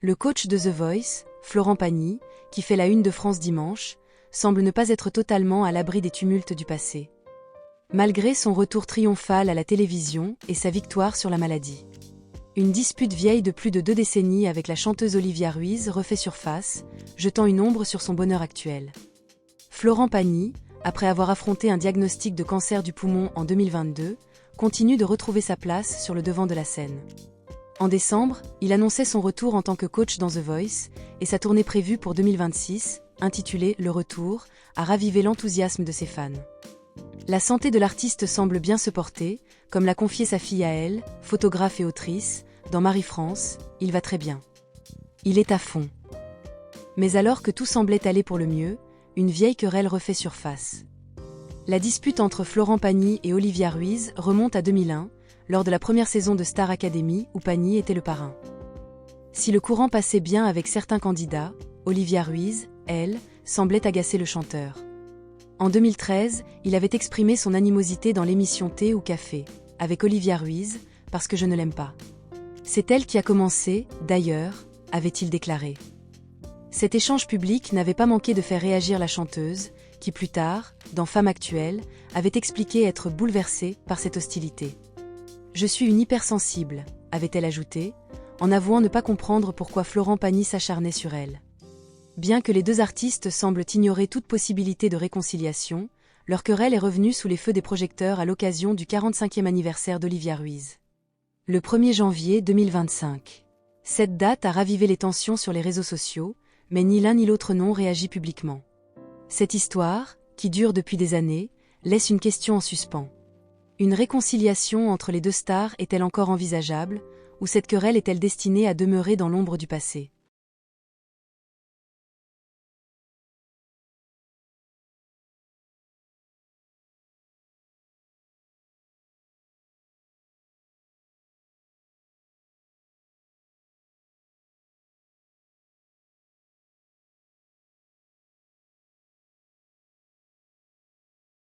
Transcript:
Le coach de The Voice, Florent Pagny, qui fait la une de France dimanche, semble ne pas être totalement à l'abri des tumultes du passé. Malgré son retour triomphal à la télévision et sa victoire sur la maladie. Une dispute vieille de plus de 2 décennies avec la chanteuse Olivia Ruiz refait surface, jetant une ombre sur son bonheur actuel. Florent Pagny, après avoir affronté un diagnostic de cancer du poumon en 2022, continue de retrouver sa place sur le devant de la scène. En décembre, il annonçait son retour en tant que coach dans The Voice, et sa tournée prévue pour 2026, intitulée « Le Retour », a ravivé l'enthousiasme de ses fans. La santé de l'artiste semble bien se porter, comme l'a confié sa fille à elle, photographe et autrice, dans Marie-France, il va très bien. Il est à fond. Mais alors que tout semblait aller pour le mieux, une vieille querelle refait surface. La dispute entre Florent Pagny et Olivia Ruiz remonte à 2001, lors de la première saison de Star Academy où Pagny était le parrain. Si le courant passait bien avec certains candidats, Olivia Ruiz, elle, semblait agacer le chanteur. En 2013, il avait exprimé son animosité dans l'émission Thé ou Café, avec Olivia Ruiz, parce que je ne l'aime pas. C'est elle qui a commencé, d'ailleurs, avait-il déclaré. Cet échange public n'avait pas manqué de faire réagir la chanteuse, qui plus tard, dans Femme Actuelle, avait expliqué être bouleversée par cette hostilité. « Je suis une hypersensible », avait-elle ajouté, en avouant ne pas comprendre pourquoi Florent Pagny s'acharnait sur elle. Bien que les deux artistes semblent ignorer toute possibilité de réconciliation, leur querelle est revenue sous les feux des projecteurs à l'occasion du 45e anniversaire d'Olivia Ruiz. Le 1er janvier 2025. Cette date a ravivé les tensions sur les réseaux sociaux, mais ni l'un ni l'autre n'ont réagi publiquement. Cette histoire, qui dure depuis des années, laisse une question en suspens. Une réconciliation entre les deux stars est-elle encore envisageable, ou cette querelle est-elle destinée à demeurer dans l'ombre du passé ?